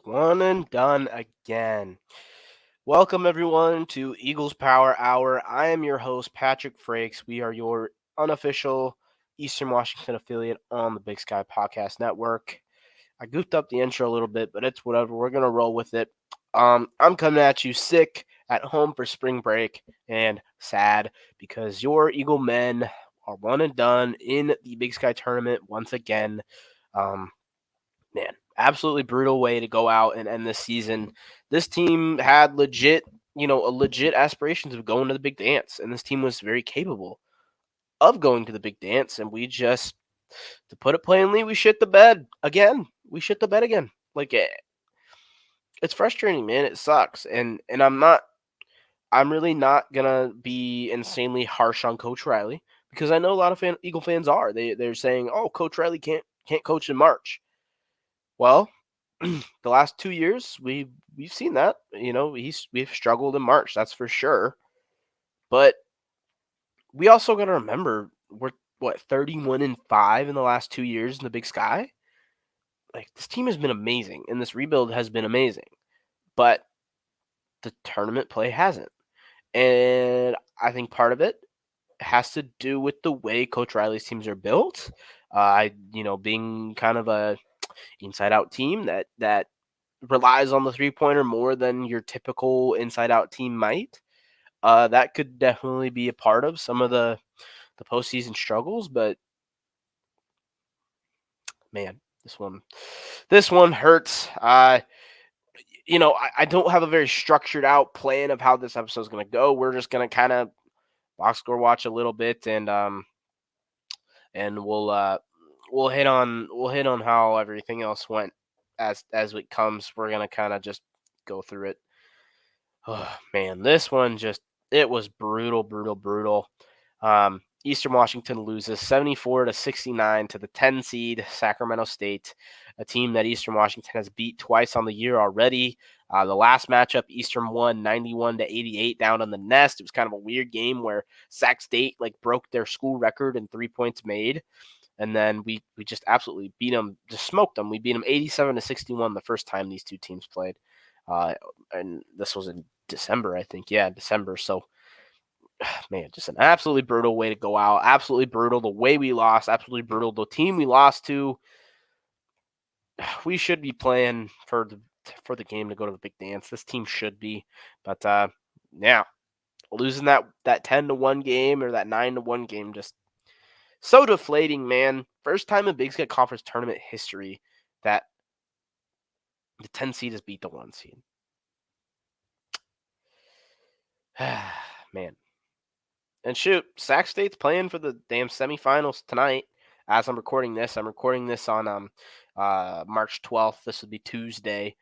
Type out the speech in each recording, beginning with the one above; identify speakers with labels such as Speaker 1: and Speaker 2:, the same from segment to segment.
Speaker 1: One and done again. Welcome, everyone, to Eagles Power Hour. I am your host, Patrick Frakes. We are your unofficial Eastern Washington affiliate on the Big Sky Podcast Network. I goofed up the intro a little bit, but it's whatever. We're going to roll with it. I'm coming at you sick at home for spring break and sad because your Eagle men are one and done in the Big Sky tournament once again. Um, Man, absolutely brutal way to go out and end this season. This team had a legit aspirations of going to the big dance, and this team was very capable of going to the big dance. And we just, to put it plainly, we shit the bed again. We shit the bed again. It's frustrating, man. It sucks, and I'm really not gonna be insanely harsh on Coach Riley because I know a lot of Eagle fans are. They're saying, "Oh, Coach Riley can't coach in March." Well, the last 2 years, we've seen that. We've struggled in March, that's for sure. But we also got to remember we're 31-5 in the last 2 years in the Big Sky. Like, this team has been amazing, and this rebuild has been amazing, but the tournament play hasn't. And I think part of it has to do with the way Coach Riley's teams are built. Being kind of a inside out team that relies on the 3-pointer more than your typical inside out team might. That could definitely be a part of some of the postseason struggles, but man, this one hurts. I don't have a very structured out plan of how this episode is going to go. We're just going to kind of box score watch a little bit, and we'll hit on how everything else went as it comes. We're gonna kind of just go through it. Oh man, this one just it was brutal, brutal, brutal. Eastern Washington loses 74-69 to the 10 seed Sacramento State, a team that Eastern Washington has beat twice on the year already. The last matchup, Eastern won 91-88 down on the Nest. It was kind of a weird game where Sac State broke their school record in 3 points made, and then we just absolutely beat them, just smoked them. We beat them 87-61 the first time these two teams played, and this was in December, I think. Yeah, December. So, man, just an absolutely brutal way to go out. Absolutely brutal the way we lost. Absolutely brutal the team we lost to. We should be playing for the game to go to the big dance. This team should be, but yeah, losing that 10-1 game or that 9-1 game just so deflating, man. First time in Big Sky Conference tournament history that the 10 seed has beat the 1 seed. Man. And shoot, Sac State's playing for the damn semifinals tonight. As I'm recording this on March 12th. This would be Tuesday.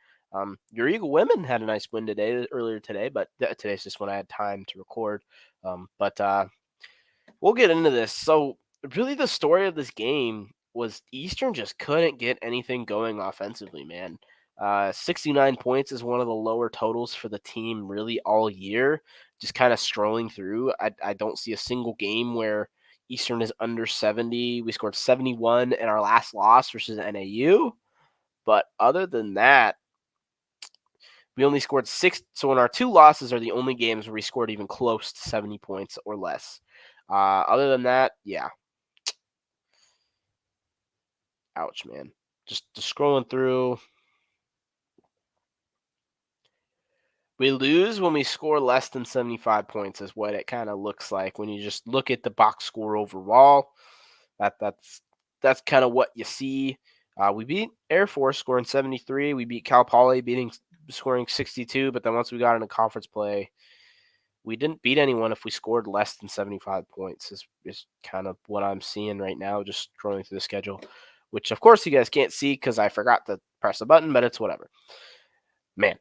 Speaker 1: Your Eagle women had a nice win earlier today, but today's just when I had time to record. But we'll get into this. So, really, the story of this game was Eastern just couldn't get anything going offensively, man. 69 points is one of the lower totals for the team really all year. Just kind of scrolling through, I don't see a single game where Eastern is under 70. We scored 71 in our last loss versus NAU. But other than that, we only scored 6. So in our 2 losses are the only games where we scored even close to 70 points or less. Other than that, yeah. Ouch, man. Just scrolling through. We lose when we score less than 75 points is what it kind of looks like when you just look at the box score overall. That's kind of what you see. We beat Air Force scoring 73. We beat Cal Poly scoring 62. But then once we got into conference play, we didn't beat anyone if we scored less than 75 points. Is kind of what I'm seeing right now, just scrolling through the schedule, which of course you guys can't see because I forgot to press the button, but it's whatever. Man,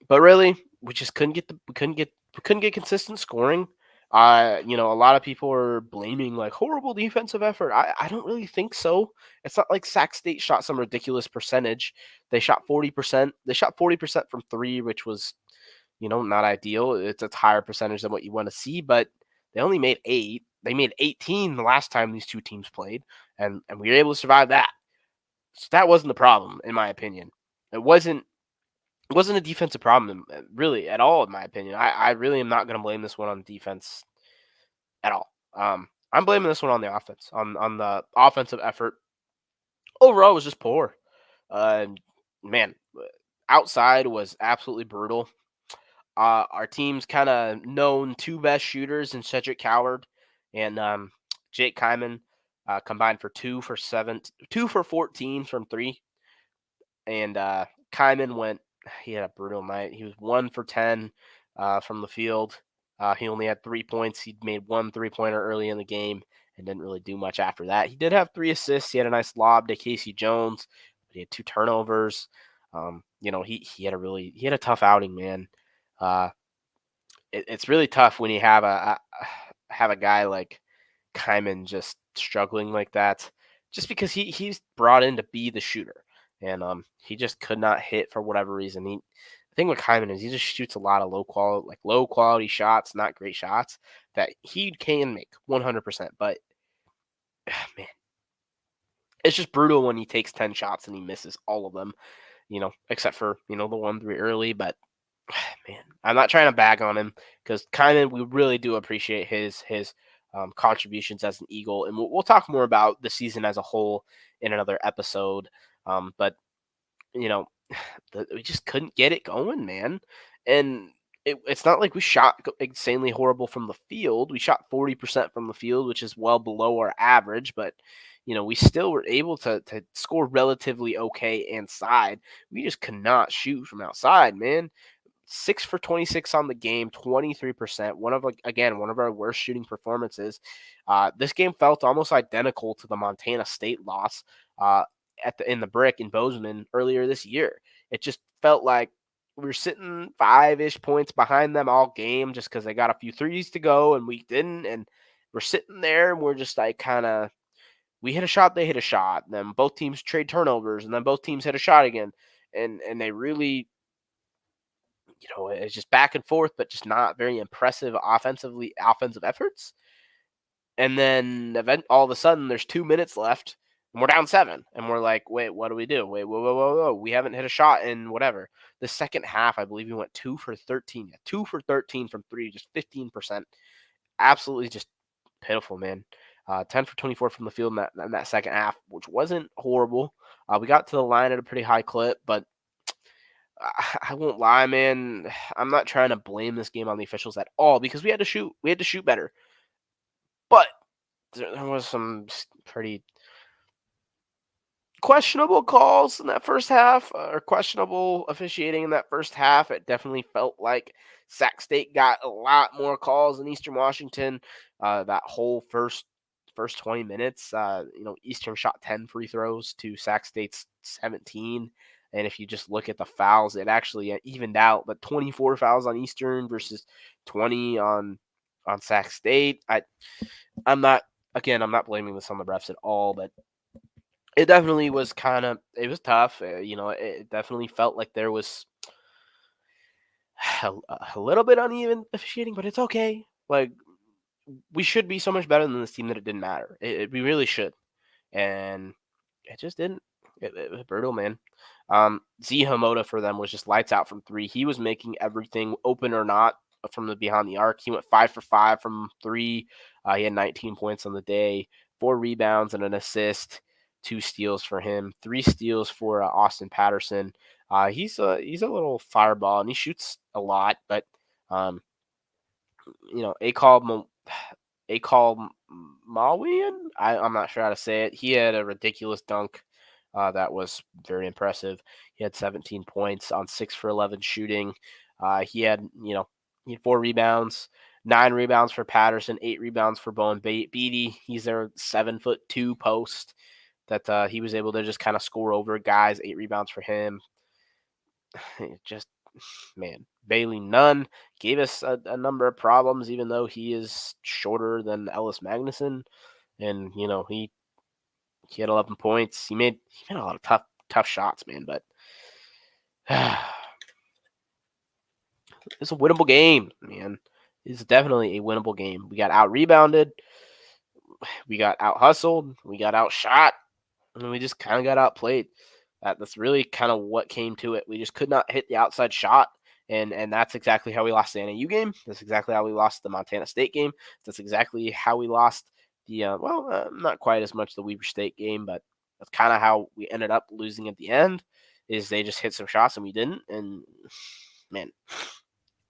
Speaker 1: but really, we just couldn't get consistent scoring. A lot of people are blaming horrible defensive effort. I don't really think so. It's not like Sac State shot some ridiculous percentage. They shot 40%. They shot 40% from 3, which was, not ideal. It's a higher percentage than what you want to see, but they only made 8. They made 18 the last time these two teams played, and we were able to survive that. So that wasn't the problem, in my opinion. It wasn't a defensive problem really at all, in my opinion. I really am not going to blame this one on defense at all. I'm blaming this one on the offense, on the offensive effort. Overall, it was just poor. Uh, man, outside was absolutely brutal. Our team's kind of known two best shooters in Cedric Coward and Jake Kyman combined for 2 for 14 from three. And Kyman he had a brutal night. He was 1 for 10 from the field. He only had 3 points. He made 1 3-pointer early in the game and didn't really do much after that. He did have 3 assists. He had a nice lob to Casey Jones, but he had 2 turnovers. He had a tough outing, man. Uh, it's really tough when you have a guy like Kyman just struggling like that, just because he's brought in to be the shooter, and he just could not hit for whatever reason. The thing with Kyman is he just shoots a lot of low quality shots, not great shots that he can make 100%. But man, it's just brutal when he takes 10 shots and he misses all of them. Except for the 1 3 early, but man, I'm not trying to bag on him because Kyman, we really do appreciate his contributions as an Eagle, and we'll talk more about the season as a whole in another episode. But you know, we just couldn't get it going, man. And it's not like we shot insanely horrible from the field. We shot 40% from the field, which is well below our average, but we still were able to score relatively okay inside. We just could not shoot from outside, man. 6 for 26 on the game, 23%. One of our worst shooting performances. This game felt almost identical to the Montana State loss in the brick in Bozeman earlier this year. It just felt like we were sitting 5-ish points behind them all game just because they got a few threes to go and we didn't. And we're sitting there and we're just like we hit a shot, they hit a shot. And then both teams trade turnovers and then both teams hit a shot again. And they really it's just back and forth, but just not very impressive offensive efforts. And then all of a sudden, there's 2 minutes left, and we're down 7, and we're like, wait, what do we do? Wait, whoa, whoa, whoa, whoa, we haven't hit a shot in whatever. The second half, I believe we went 2 for 13. Yeah, 2 for 13 from three, just 15%. Absolutely just pitiful, man. 10 for 24 from the field in that second half, which wasn't horrible. We got to the line at a pretty high clip, but I won't lie, man. I'm not trying to blame this game on the officials at all because we had to shoot. We had to shoot better. But there was some pretty questionable calls in that first half, or questionable officiating in that first half. It definitely felt like Sac State got a lot more calls than Eastern Washington. That whole first 20 minutes, Eastern shot 10 free throws to Sac State's 17. And if you just look at the fouls, it actually evened out. But 24 fouls on Eastern versus 20 on Sac State. I'm not blaming this on the refs at all, but it definitely was it was tough. It definitely felt like there was a little bit uneven officiating, but it's okay. Like, we should be so much better than this team that it didn't matter. We really should. And it just didn't. It was brutal, man. Z Hamoda for them was just lights out from three. He was making everything, open or not, from the behind the arc. He went 5 for 5 from three. He had 19 points on the day, 4 rebounds and an assist, 2 steals for him, 3 steals for Austin Patterson. He's a little fireball and he shoots a lot, but Akal Mawian, I'm not sure how to say it. He had a ridiculous dunk. That was very impressive. He had 17 points on 6 for 11 shooting. He had 4 rebounds, 9 rebounds for Patterson, 8 rebounds for Bowen Beatty. He's their 7'2" post that he was able to just kind of score over guys. 8 rebounds for him. Just, man, Bailey Nunn gave us a number of problems, even though he is shorter than Ellis Magnuson, and he had 11 points. He made a lot of tough shots, man. But it's a winnable game, man. It's definitely a winnable game. We got out rebounded, we got out hustled, we got outshot, and we just kind of got outplayed. That's really kind of what came to it. We just could not hit the outside shot. And that's exactly how we lost the NAU game. That's exactly how we lost the Montana State game. That's exactly how we lost the not quite as much the Weber State game, but that's kind of how we ended up losing at the end. Is they just hit some shots and we didn't. And man,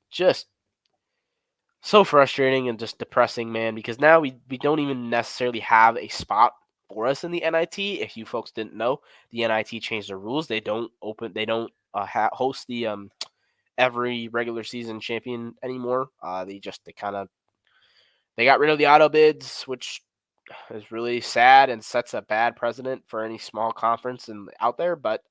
Speaker 1: just so frustrating and just depressing, man. Because now we don't even necessarily have a spot for us in the NIT. If you folks didn't know, the NIT changed the rules. They don't open. They don't host the every regular season champion anymore. They kind of they got rid of the auto bids, which is really sad and sets a bad precedent for any small conference and out there. But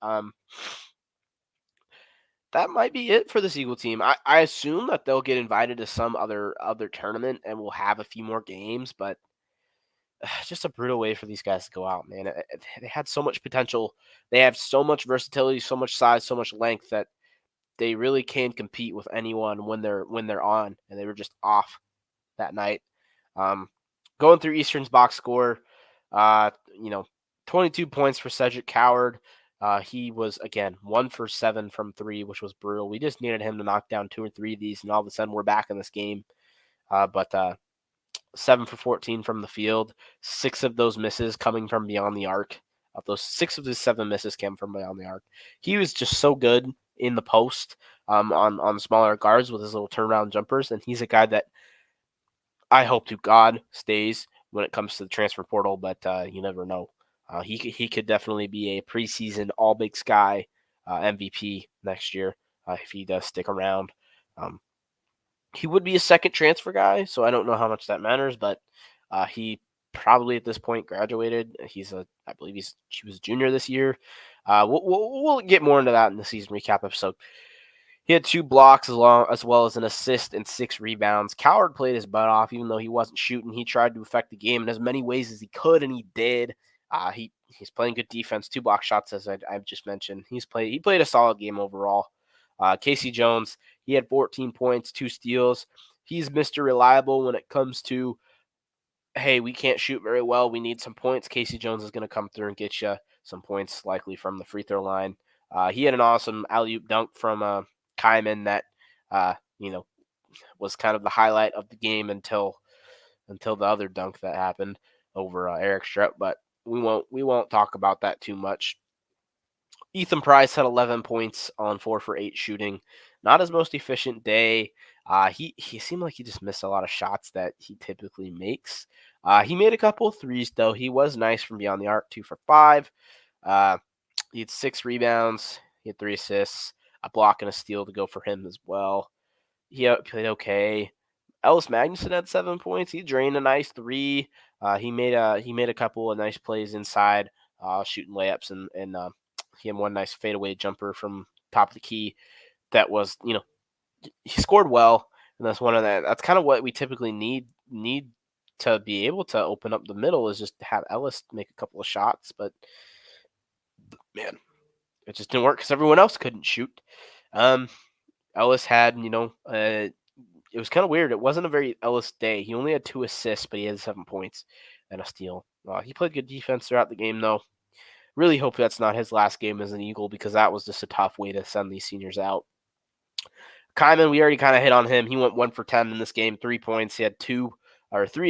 Speaker 1: that might be it for this Eagle team. I assume that they'll get invited to some other tournament and we'll have a few more games, but just a brutal way for these guys to go out, man. They had so much potential. They have so much versatility, so much size, so much length that they really can compete with anyone when they're on, and they were just off that night. Um, Going through Eastern's box score, uh, you know, 22 points for Cedric Coward. He was again 1 for 7 from three, which was brutal. We just needed him to knock down 2 or 3 of these, and all of a sudden we're back in this game. But 7 for 14 from the field, 6 of those misses coming from beyond the arc. Of those 6 of the 7 misses came from beyond the arc. He was just so good in the post on smaller guards with his little turnaround jumpers, and he's a guy that I hope to God stays when it comes to the transfer portal, but you never know. He could definitely be a preseason All Big Sky MVP next year if he does stick around. Um, he would be a second transfer guy, so I don't know how much that matters, but he probably at this point graduated. I believe he was a junior this year. We'll get more into that in the season recap episode. He had 2 blocks as well as an assist and 6 rebounds. Coward played his butt off, even though he wasn't shooting. He tried to affect the game in as many ways as he could, and he did. He's playing good defense, 2 block shots, as I've just mentioned. He played a solid game overall. Casey Jones, he had 14 points, 2 steals. He's Mr. Reliable when it comes to, hey, we can't shoot very well. We need some points. Casey Jones is going to come through and get you some points, likely from the free throw line. He had an awesome alley-oop dunk from Kyman that uh, you know was kind of the highlight of the game until the other dunk that happened over Eric Strupp. But we won't talk about that too much. Ethan Price had 11 points on 4 for 8 shooting. Not his most efficient day. He seemed like he just missed a lot of shots that he typically makes. He made a couple of threes though. He was nice from beyond the arc, 2 for 5. He had 6 rebounds. He had 3 assists, a block and a steal to go for him as well. He played okay. Ellis Magnuson had 7 points. He drained a nice three. He made a couple of nice plays inside, shooting layups, and he had one nice fadeaway jumper from top of the key. That was, he scored well, and that's kind of what we typically need to be able to open up the middle, is just to have Ellis make a couple of shots. But man, it just didn't work because everyone else couldn't shoot. Um, Ellis had, it was kind of weird. It wasn't a very Ellis day. He only had 2 assists, but he had 7 points and a steal. He played good defense throughout the game, though. Really hope that's not his last game as an Eagle, because that was just a tough way to send these seniors out. Kyman, we already kind of hit on him. He went 1 for 10 in this game, 3 points. He had 3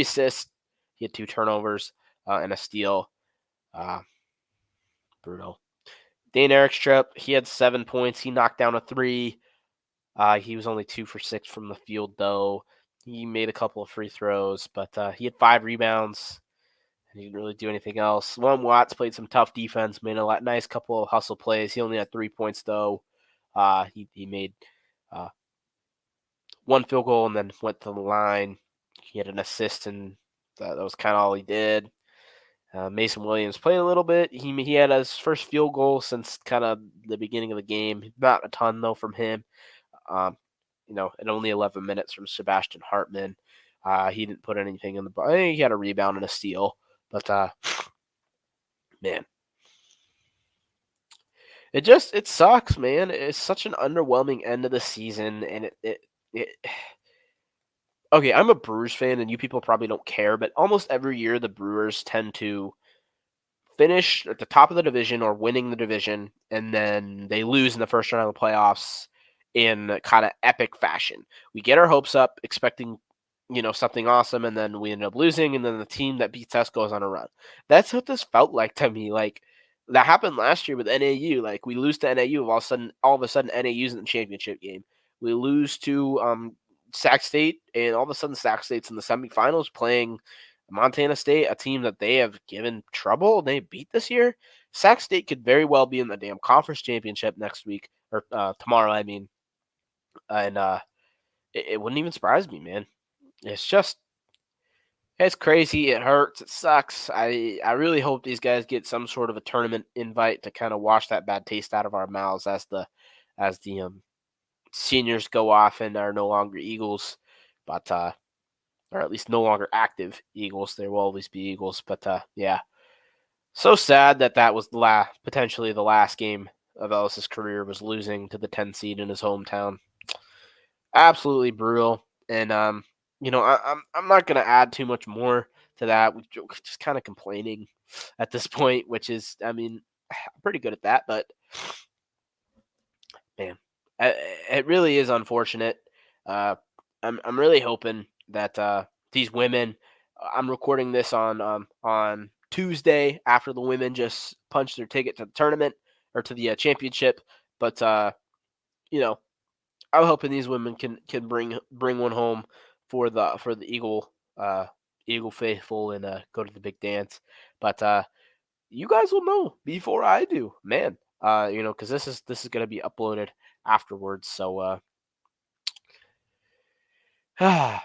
Speaker 1: assists. He had 2 turnovers and a steal. Brutal. Dane Erickstrup, he had 7 points. He knocked down a 3. He was only 2 for 6 from the field, though. He made a couple of free throws, but he had 5 rebounds. And he didn't really do anything else. Lon Watts played some tough defense, made a nice couple of hustle plays. He only had 3 points, though. He made 1 field goal and then went to the line. He had an assist, and that was kind of all he did. Mason Williams played a little bit. He had his first field goal since kind of the beginning of the game. Not a ton, though, from him. And only 11 minutes from Sebastian Hartman. He didn't put anything in the bar. He had a rebound and a steal, but man, it sucks, man. It's such an underwhelming end of the season, and it okay, I'm a Brewers fan, and you people probably don't care, but almost every year the Brewers tend to finish at the top of the division or winning the division, and then they lose in the first round of the playoffs in kind of epic fashion. We get our hopes up, expecting something awesome, and then we end up losing, and then the team that beats us goes on a run. That's what this felt like to me. Like that happened last year with NAU. Like we lose to NAU, all of a sudden NAU's in the championship game. We lose to Sac State, and all of a sudden Sac State's in the semifinals playing Montana State, a team that they have given trouble. They beat this year. Sac State could very well be in the damn conference championship next week or tomorrow. I mean, and it wouldn't even surprise me, man. It's just it's crazy. It hurts. It sucks. I really hope these guys get some sort of a tournament invite to kind of wash that bad taste out of our mouths as the seniors go off and are no longer Eagles, but or at least no longer active Eagles. There will always be Eagles, but yeah, so sad that was potentially the last game of Ellis's career was losing to the 10 seed in his hometown. Absolutely brutal, and I'm not gonna add too much more to that. We're just kind of complaining at this point, which is, I mean, I'm pretty good at that, but man, it really is unfortunate. Uh, I'm really hoping that these women. I'm recording this on Tuesday after the women just punched their ticket to the tournament or to the championship. But you know, I'm hoping these women can bring one home for the Eagle faithful and go to the big dance. But you guys will know before I do, man. Because this is gonna be uploaded afterwards. So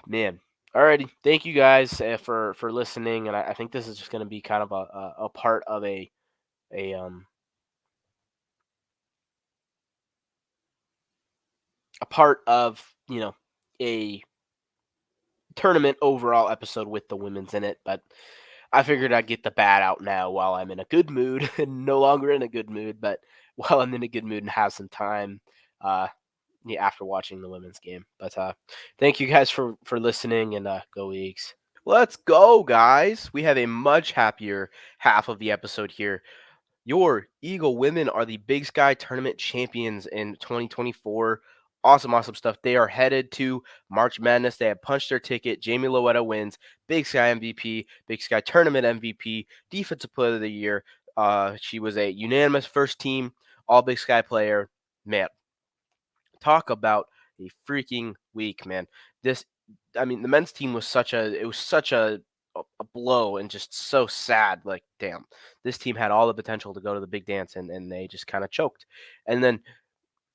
Speaker 1: man. Alrighty, thank you guys for listening, and I think this is just gonna be kind of a part of a a part of a tournament overall episode with the women's in it, but I figured I'd get the bad out now while I'm in a good mood and no longer in a good mood, but while I'm in a good mood and have some time yeah, after watching the women's game. But thank you guys for listening, and go Eagles. Let's go, guys. We have a much happier half of the episode here. Your Eagle women are the Big Sky Tournament champions in 2024. Awesome, awesome stuff. They are headed to March Madness. They have punched their ticket. Jamie Loetta wins Big Sky MVP, Big Sky Tournament MVP, Defensive Player of the Year. She was a unanimous first team All Big Sky player. Man, talk about a freaking week, man. This, I mean, the men's team was such a blow and just so sad. Like, damn, this team had all the potential to go to the big dance, and they just kind of choked. And then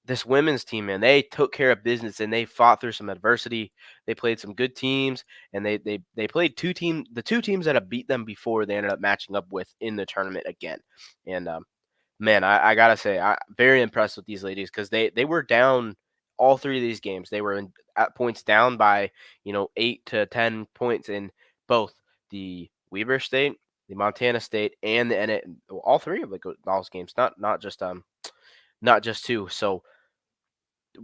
Speaker 1: this women's team, man, they took care of business and they fought through some adversity. They played some good teams, and they played the two teams that have beat them before. They ended up matching up with in the tournament again, and man, I gotta say, I very impressed with these ladies because they were down all three of these games. They were at points down by 8 to 10 points in both the Weber State, the Montana State, and the all three of those games. Not just two. So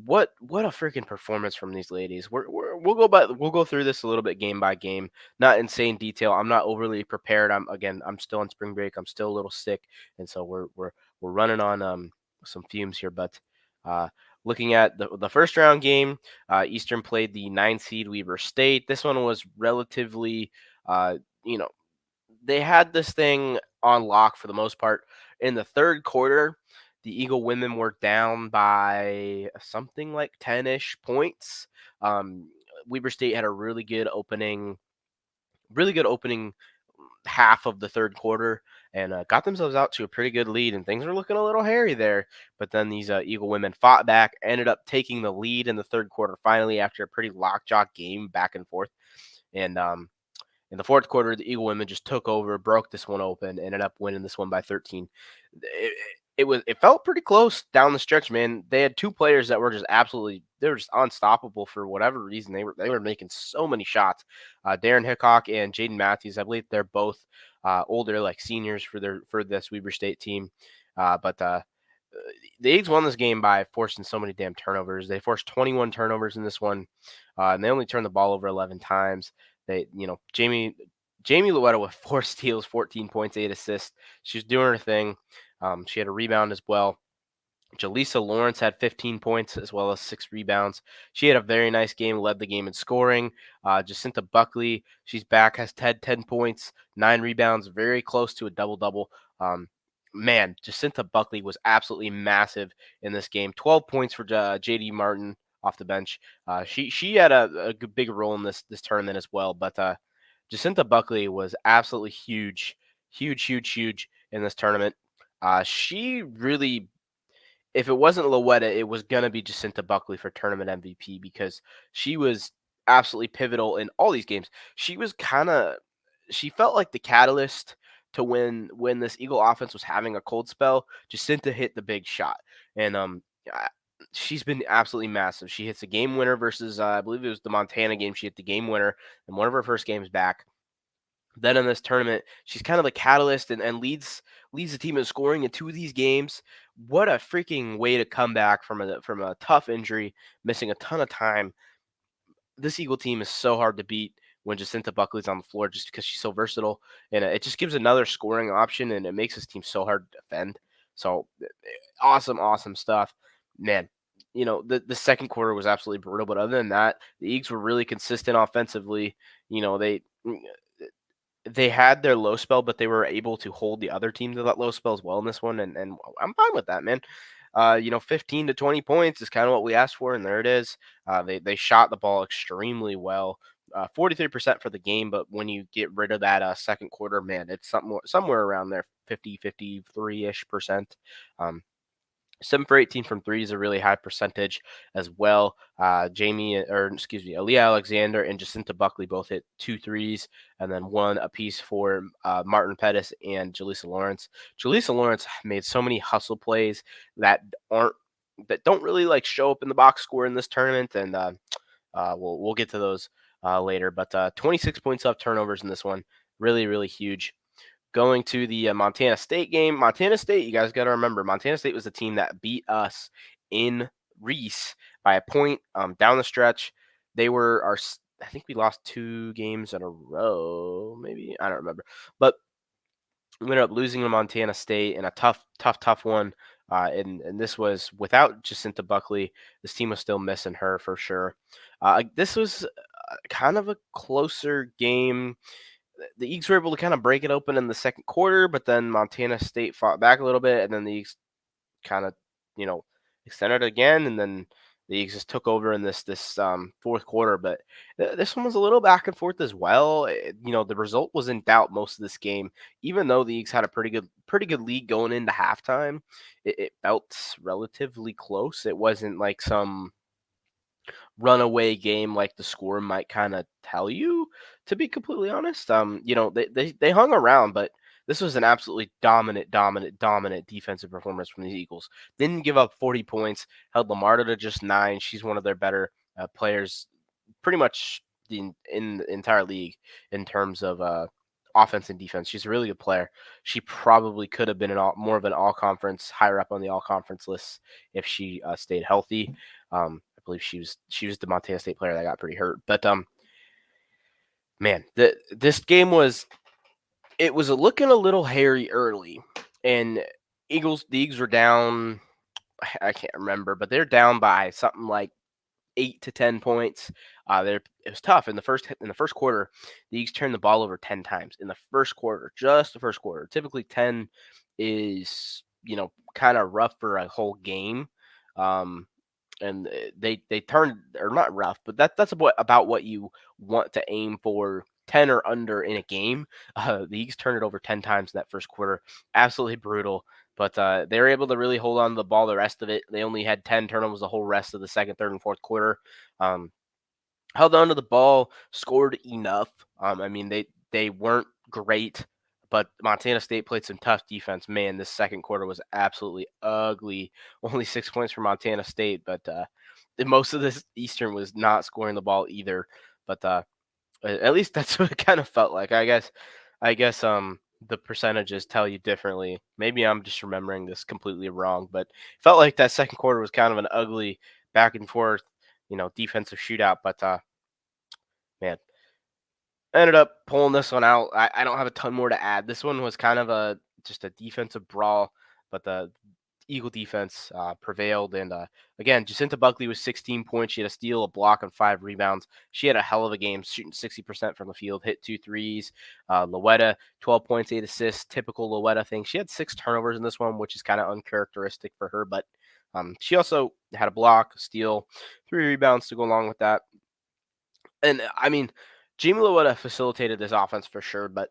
Speaker 1: what a freaking performance from these ladies. We'll go through this a little bit game by game. Not insane detail. I'm not overly prepared. I'm still on spring break. I'm still a little sick, and so we're running on some fumes here. But uh, looking at the first round game, Eastern played the 9 seed Weber State. This one was relatively uh, you know they had this thing on lock for the most part. In the third quarter, the Eagle women were down by something like 10-ish points. Um, Weber State had a really good opening half of the third quarter, and got themselves out to a pretty good lead, and things were looking a little hairy there. But then these Eagle women fought back, ended up taking the lead in the third quarter finally after a pretty lockjaw game back and forth. And in the fourth quarter, the Eagle women just took over, broke this one open, ended up winning this one by 13. It felt pretty close down the stretch, man. They had two players that were just they were just unstoppable for whatever reason. They were making so many shots. Darren Hickok and Jaden Matthews, I believe they're both older, like seniors for this Weber State team. But the Eagles won this game by forcing so many damn turnovers. They forced 21 turnovers in this one, and they only turned the ball over 11 times. They, Jamie Luetta with 4 steals, 14 points, 8 assists. She was doing her thing. She had a rebound as well. Jaleesa Lawrence had 15 points as well as 6 rebounds. She had a very nice game, led the game in scoring. Jacinta Buckley, she's back, has 10 points, 9 rebounds, very close to a double double. Man, Jacinta Buckley was absolutely massive in this game. 12 points for JD Martin off the bench. She had a big role in this tournament as well. But Jacinta Buckley was absolutely huge, huge in this tournament. She really, if it wasn't Loetta, it was gonna be Jacinta Buckley for tournament MVP because she was absolutely pivotal in all these games. She felt like the catalyst to when this Eagle offense was having a cold spell. Jacinta hit the big shot, and I- she's been absolutely massive. She hits a game winner versus I believe it was the Montana game. She hit the game winner in one of her first games back. Then in this tournament, she's kind of the catalyst and leads the team in scoring in 2 of these games. What a freaking way to come back from a tough injury, missing a ton of time. This Eagle team is so hard to beat when Jacinta Buckley's on the floor just because she's so versatile, and it just gives another scoring option, and it makes this team so hard to defend. So awesome stuff, man. The second quarter was absolutely brutal, but other than that, the Eagles were really consistent offensively. They had their low spell, but they were able to hold the other team to that low spell as well in this one, and I'm fine with that, man. 15 to 20 points is kind of what we asked for, and there it is. They shot the ball extremely well. 43% for the game, but when you get rid of that second quarter, man, it's somewhere around there, 53-ish percent. Um, 7 for 18 from three is a really high percentage as well. Aaliyah Alexander and Jacinta Buckley both hit 2 threes, and then one apiece for Martin Pettis and Jaleesa Lawrence. Jaleesa Lawrence made so many hustle plays that aren't that don't really like show up in the box score in this tournament, and we'll get to those later. But 26 points off turnovers in this one, really huge. Going to the Montana State game. Montana State, you guys got to remember, Montana State was the team that beat us in Reese by a point down the stretch. They were I think we lost 2 games in a row, maybe. I don't remember. But we ended up losing to Montana State in a tough one. And this was without Jacinta Buckley. This team was still missing her for sure. This was kind of a closer game. The Eagles were able to kind of break it open in the second quarter, but then Montana State fought back a little bit, and then the Eagles kind of, extended it again, and then the Eagles just took over in this fourth quarter. But this one was a little back and forth as well. The result was in doubt most of this game, even though the Eagles had a pretty good lead going into halftime. It felt relatively close. It wasn't like some runaway game like the score might kind of tell you, to be completely honest. They hung around, but this was an absolutely dominant defensive performance from the Eagles. Didn't give up 40 points, held Lamarta to just 9. She's one of their better players, pretty much in the entire league in terms of offense and defense. She's a really good player. She probably could have been more of an all conference, higher up on the all conference list if she stayed healthy. I believe she was the Montana State player that got pretty hurt. But man, this game was looking a little hairy early, and the Eagles were down. I can't remember, but they're down by something like 8 to 10 points. It was tough in the first quarter. The Eagles turned the ball over 10 times in the first quarter, just the first quarter. Typically, 10 is kind of rough for a whole game. And they turned, or not rough, but that's about what you want to aim for. 10 or under in a game. The Eagles turned it over 10 times in that first quarter. Absolutely brutal. But they were able to really hold on to the ball the rest of it. They only had 10 turnovers the whole rest of the second, third, and fourth quarter. Held on to the ball, scored enough. They weren't great, but Montana State played some tough defense. Man, this second quarter was absolutely ugly. Only 6 points for Montana State, but most of this Eastern was not scoring the ball either. But at least that's what it kind of felt like. I guess the percentages tell you differently. Maybe I'm just remembering this completely wrong, but it felt like that second quarter was kind of an ugly back and forth, defensive shootout. But man, I ended up pulling this one out. I don't have a ton more to add. This one was kind of just a defensive brawl, but the Eagle defense prevailed. And again, Jacinta Buckley was 16 points. She had a steal, a block, and 5 rebounds. She had a hell of a game, shooting 60% from the field, hit 2 threes. Loetta, 12 points, 8 assists. Typical Loetta thing. She had 6 turnovers in this one, which is kind of uncharacteristic for her. But she also had a block, a steal, 3 rebounds to go along with that. And I mean, Jamie Loetta facilitated this offense for sure, but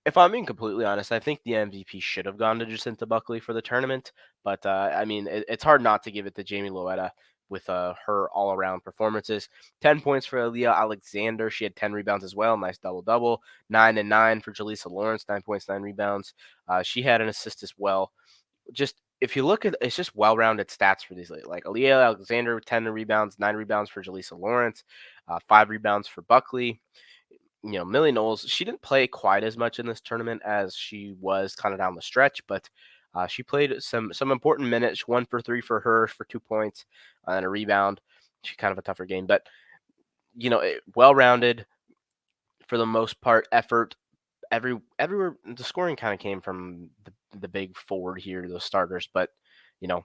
Speaker 1: if I'm being completely honest, I think the MVP should have gone to Jacinta Buckley for the tournament. But I mean, it's hard not to give it to Jamie Loetta with her all-around performances. 10 points for Aaliyah Alexander. She had 10 rebounds as well. Nice double-double. 9 and 9 for Jaleesa Lawrence. 9 points, 9 rebounds. She had an assist as well. Just if you look at it's just well-rounded stats for these like Aaliyah Alexander with 10 rebounds, 9 rebounds for Jaleesa Lawrence, 5 rebounds for Buckley. Millie Knowles, she didn't play quite as much in this tournament as she was kind of down the stretch, but she played some important minutes. 1 for 3 for her for 2 points and a rebound. She kind of a tougher game, but well-rounded for the most part. Effort everywhere. The scoring kind of came from the big forward here, the starters, but you know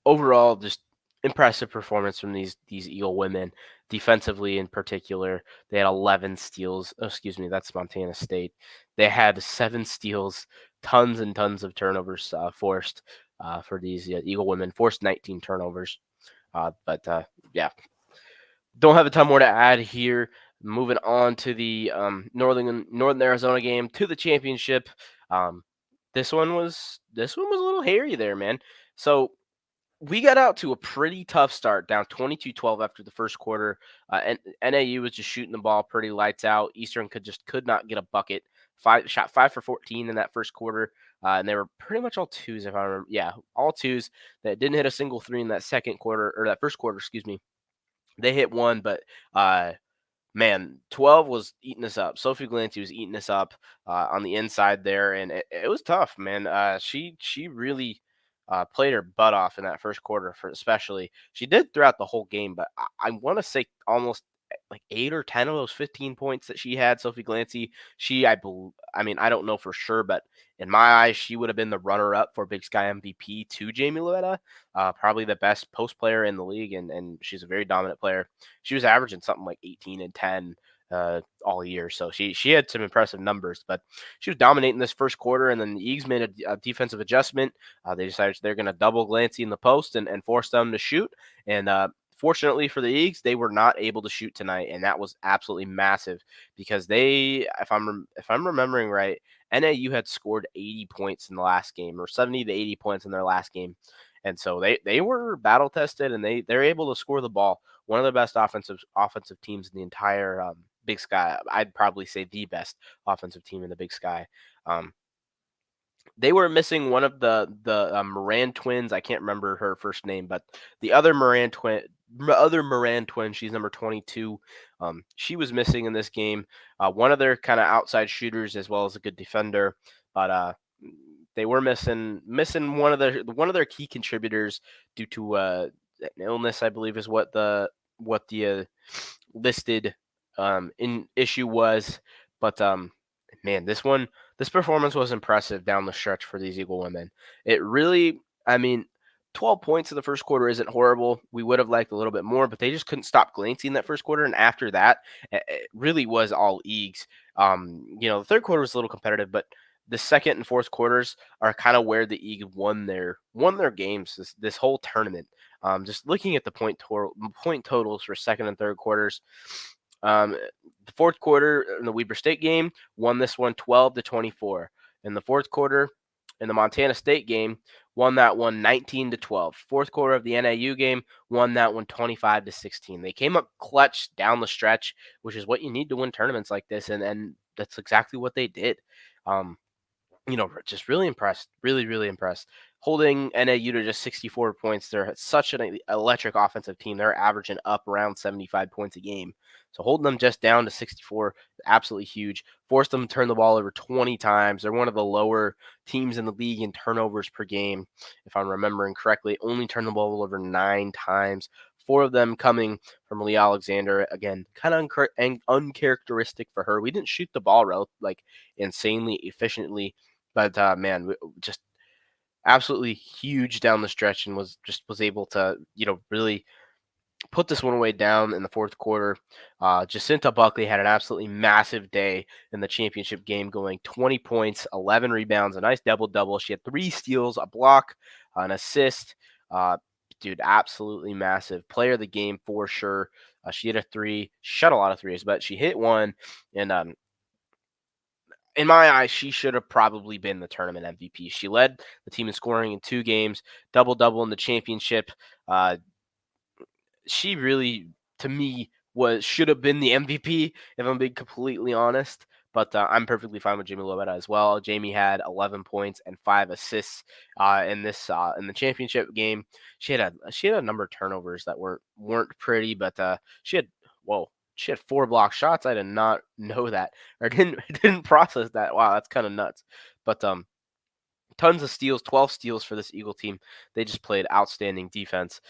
Speaker 1: overall, just impressive performance from these Eagle women. Defensively, in particular, they had 11 steals. Oh, excuse me, that's Montana State. They had 7 steals, tons and tons of turnovers forced for these Eagle women. Forced 19 turnovers. But yeah, don't have a ton more to add here. Moving on to the Northern Arizona game, to the championship. Um, this one was a little hairy there, man. So we got out to a pretty tough start, down 22-12 after the first quarter. And NAU was just shooting the ball pretty lights out. Eastern could not get a bucket. Shot 5 for 14 in that first quarter, and they were pretty much all twos, if I remember. Yeah, all twos. That didn't hit a single three in that second quarter, or that first quarter. Excuse me. They hit one, but man, 12 was eating us up. Sophie Glancy was eating us up on the inside there, and it was tough, man. She really played her butt off in that first quarter, for especially. She did throughout the whole game, but I want to say almost like 8 or 10 of those 15 points that she had, Sophie Glancy. I mean, I don't know for sure, but in my eyes, she would have been the runner-up for Big Sky MVP to Jamie Loetta. Probably the best post player in the league, and she's a very dominant player. She was averaging something like 18 and 10 all year. So she had some impressive numbers, but she was dominating this first quarter. And then the Eagles made a defensive adjustment. They decided they're going to double Glancy in the post and force them to shoot. And fortunately for the Eagles, they were not able to shoot tonight, and that was absolutely massive because if I'm remembering right, NAU had scored 80 points in the last game, or 70 to 80 points in their last game. And so they were battle tested, and they're able to score the ball. One of the best offensive teams in the entire Big Sky. I'd probably say the best offensive team in the Big Sky. They were missing one of the Moran twins. I can't remember her first name, but the other Moran twin, she's number 22. She was missing in this game. One of their kind of outside shooters as well as a good defender, but they were missing one of their key contributors due to an illness, I believe, is what the listed in issue was. But man, this performance was impressive down the stretch for these Eagle women. It really, I mean, 12 points in the first quarter isn't horrible. We would have liked a little bit more, but they just couldn't stop Glancy in that first quarter. And after that, it really was all Eags. The third quarter was a little competitive, but the second and fourth quarters are kind of where the Eagles won their games this whole tournament. Just looking at the point totals for second and third quarters. The fourth quarter in the Weber State game won this one 12-24. In the fourth quarter in the Montana State game, won that one 19-12. Fourth quarter of the NAU game, won that one 25-16. They came up clutch down the stretch, which is what you need to win tournaments like this, and that's exactly what they did. Just really impressed, really, really impressed. Holding NAU to just 64 points. They're such an electric offensive team. They're averaging up around 75 points a game. So holding them just down to 64, absolutely huge. Forced them to turn the ball over 20 times. They're one of the lower teams in the league in turnovers per game, if I'm remembering correctly. Only turned the ball over 9 times. 4 of them coming from Leah Alexander. Again, kind of uncharacteristic for her. We didn't shoot the ball like insanely efficiently, but man, just absolutely huge down the stretch, and was able to really put this one away down in the fourth quarter. Jacinta Buckley had an absolutely massive day in the championship game, going 20 points, 11 rebounds, a nice double-double. She had 3 steals, a block, an assist. Uh, Dude, absolutely massive. Player of the game for sure. She hit a 3, shot a lot of threes, but she hit one. And in my eyes, she should have probably been the tournament MVP. She led the team in scoring in 2 games, double-double in the championship. Uh, she really, to me, should have been the MVP if I'm being completely honest. But I'm perfectly fine with Jamie Lobetta as well. Jamie had 11 points and 5 assists in the championship game. She had a number of turnovers that weren't pretty, but she had whoa she had 4 block shots. I did not know that or didn't process that. Wow, that's kind of nuts. But tons of steals, 12 steals for this Eagle team. They just played outstanding defense.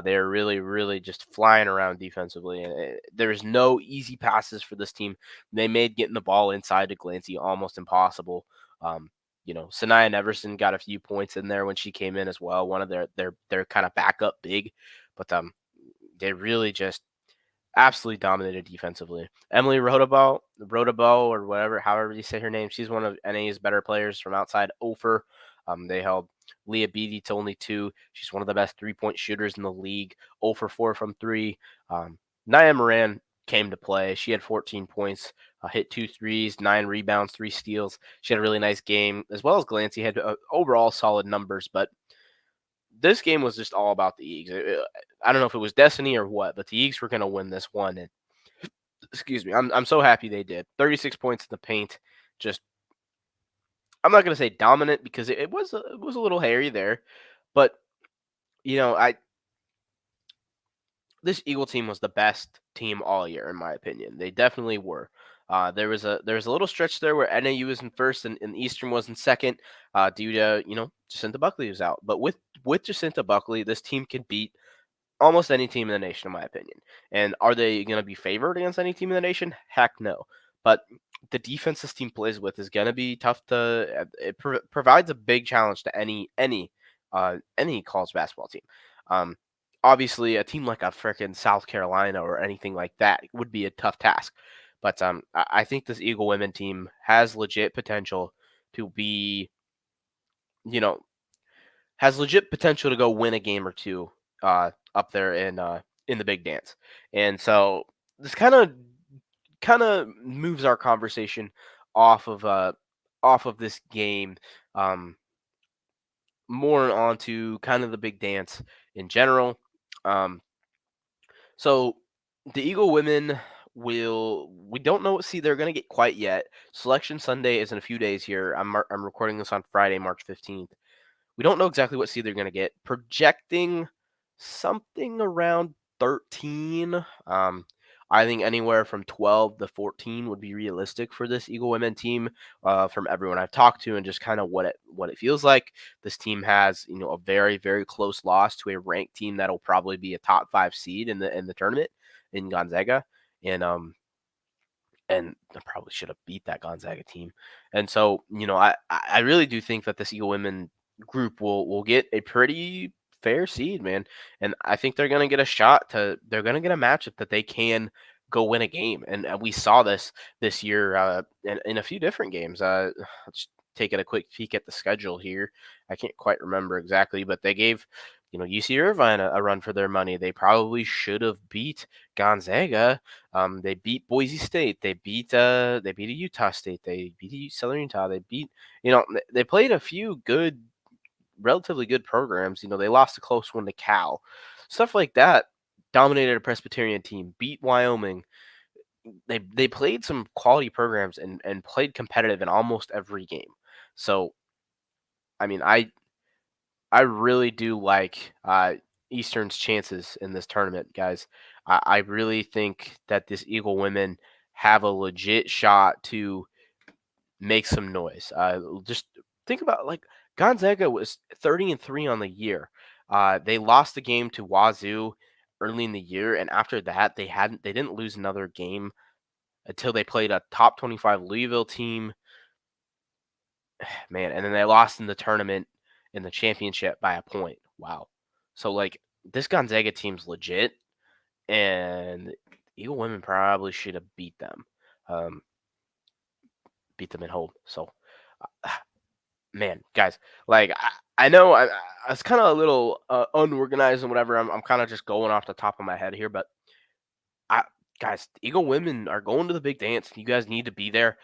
Speaker 1: They're really, really just flying around defensively. And there's no easy passes for this team. They made getting the ball inside to Glancy almost impossible. Sanaya Neverson got a few points in there when she came in as well. One of their kind of backup big, but they really just absolutely dominated defensively. Emily Rodabo, or whatever, however you say her name, she's one of NA's better players from outside Ophir. They held Leah Beatty to only 2. She's one of the best 3-point shooters in the league. 0 for 4 from 3. Nia Moran came to play. She had 14 points, hit 2 threes, 9 rebounds, 3 steals. She had a really nice game, as well as Glancy had overall solid numbers, but this game was just all about the Eagles. I don't know if it was destiny or what, but the Eagles were going to win this one. And excuse me, I'm so happy they did. 36 points in the paint. Just I'm not going to say dominant because it was a little hairy there, but I this Eagle team was the best team all year in my opinion. They definitely were. There was a little stretch there where NAU was in first and Eastern was in second, due to Jacinta Buckley was out. But with Jacinta Buckley, this team can beat almost any team in the nation, in my opinion. And are they going to be favored against any team in the nation? Heck no. But the defense this team plays with is going to be tough to. Provides a big challenge to any college basketball team. Um, Obviously, a team like a freaking South Carolina or anything like that would be a tough task. But I think this Eagle women team has legit potential to be, you know, has legit potential to go win a game or two up there in the big dance. And so this kind of moves our conversation off of this game, um, more onto kind of the big dance in general. Um, so the Eagle women we don't know what seed they're going to get quite yet. Selection Sunday is in a few days here. I'm recording this on Friday, March 15th. We don't know exactly what seed they're going to get. Projecting something around 13. I think anywhere from 12 to 14 would be realistic for this Eagle women team. From everyone I've talked to, and just kind of what it feels like. This team has a very very close loss to a ranked team that'll probably be a top 5 seed in the tournament in Gonzaga, and I probably should have beat that Gonzaga team. And so, I really do think that this Eagle women group will get a pretty fair seed, man. And I think they're gonna get a shot they're gonna get a matchup that they can go win a game. And we saw this year in a few different games. Just taking a quick peek at the schedule here. I can't quite remember exactly, but they gave UC Irvine a run for their money. They probably should have beat Gonzaga. They beat Boise State. They beat a Utah State. They beat Southern Utah. They played a few relatively good programs. They lost a close one to Cal. Stuff like that. Dominated a Presbyterian team. Beat Wyoming. They played some quality programs and played competitive in almost every game. So, I mean, I really do like Eastern's chances in this tournament, guys. I really think that this Eagle women have a legit shot to make some noise. Just think about like Gonzaga was 30-3 on the year. They lost the game to Wazoo early in the year, and after that, they didn't lose another game until they played a top 25 Louisville team, man, and then they lost in the tournament in the championship by a point. Wow. So like this Gonzaga team's legit, and Eagle women probably should have um, beat them at home. So, man, guys, like I know I was kind of a little unorganized and whatever. I'm kind of just going off the top of my head here, but I, guys, the Eagle women are going to the big dance. You guys need to be there.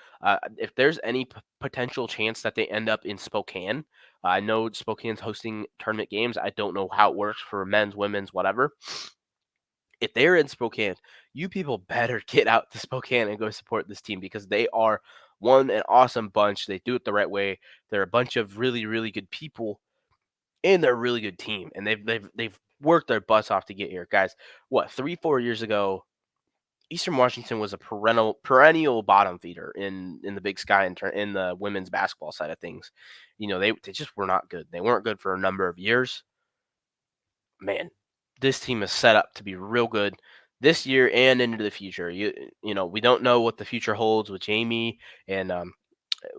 Speaker 1: If there's any potential chance that they end up in Spokane, I know Spokane's hosting tournament games. I don't know how it works for men's, women's, whatever. If they're in Spokane, you people better get out to Spokane and go support this team because they are an awesome bunch. They do it the right way. They're a bunch of really, really good people, and they're a really good team. And they've worked their butts off to get here, guys. What 3-4 years ago, Eastern Washington was a perennial bottom feeder in the Big Sky in the women's basketball side of things. You know, they just were not good. They weren't good for a number of years. Man, this team is set up to be real good this year and into the future. You know, we don't know what the future holds with Jamie and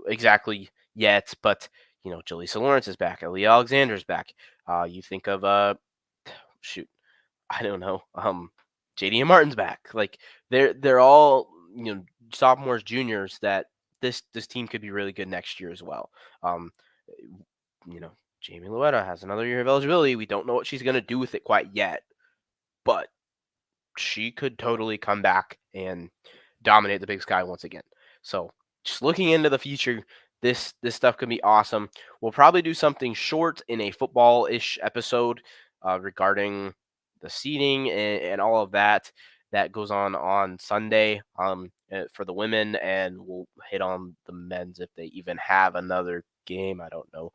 Speaker 1: exactly yet, but you know, Jaleesa Lawrence is back, Aaliyah Alexander's back. You think of shoot, I don't know, JD Martin's back. Like they're all sophomores, juniors that this team could be really good next year as well. Um, you know, Jamie Luetta has another year of eligibility. We don't know what she's going to do with it quite yet, but she could totally come back and dominate the Big Sky once again. So just looking into the future, this stuff could be awesome. We'll probably do something short in a football-ish episode regarding the seating and all of that goes on Sunday for the women, and we'll hit on the men's if they even have another game. I don't know.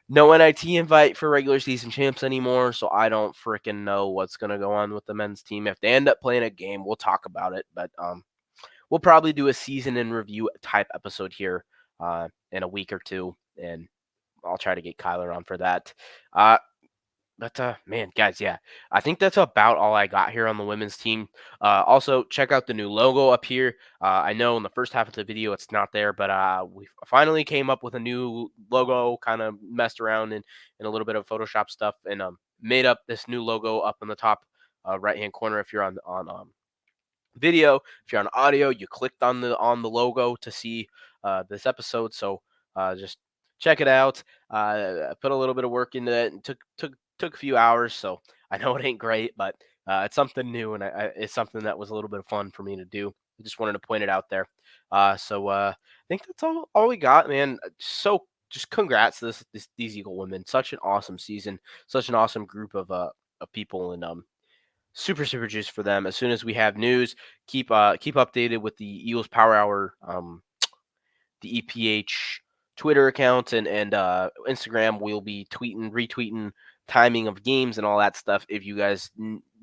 Speaker 1: No NIT invite for regular season champs anymore, so I don't freaking know what's gonna go on with the men's team. If they end up playing a game, we'll talk about it. But we'll probably do a season in review type episode here in a week or two, and I'll try to get Kyler on for that. But man, guys, yeah, I think that's about all I got here on the women's team. Also, check out the new logo up here. I know in the first half of the video it's not there, but we finally came up with a new logo. Kind of messed around in a little bit of Photoshop stuff and made up this new logo up in the top right hand corner. If you're on video, if you're on audio, you clicked on the logo to see this episode. So just check it out. I put a little bit of work into it and took a few hours, so I know it ain't great, but it's something new, and it's something that was a little bit of fun for me to do. I just wanted to point it out there. I think that's all we got, man. So just congrats to these Eagle women. Such an awesome season, such an awesome group of people, and super juice for them. As soon as we have news, keep updated with the Eagles Power Hour, the EPH Twitter account and Instagram. We'll be tweeting, retweeting timing of games and all that stuff if you guys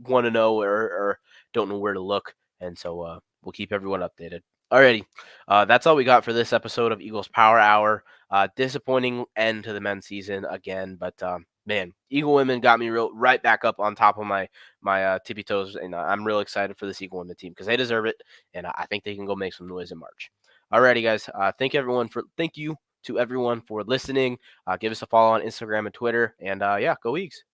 Speaker 1: want to know or don't know where to look. And so we'll keep everyone updated. Alrighty, that's all we got for this episode of Eagles Power Hour. Disappointing end to the men's season again, but man, Eagle women got me right back up on top of my tippy toes, and I'm real excited for this Eagle women team because they deserve it, and I think they can go make some noise in March. Alrighty, guys. Thank you to everyone for listening. Give us a follow on Instagram and Twitter, and yeah, go Eags.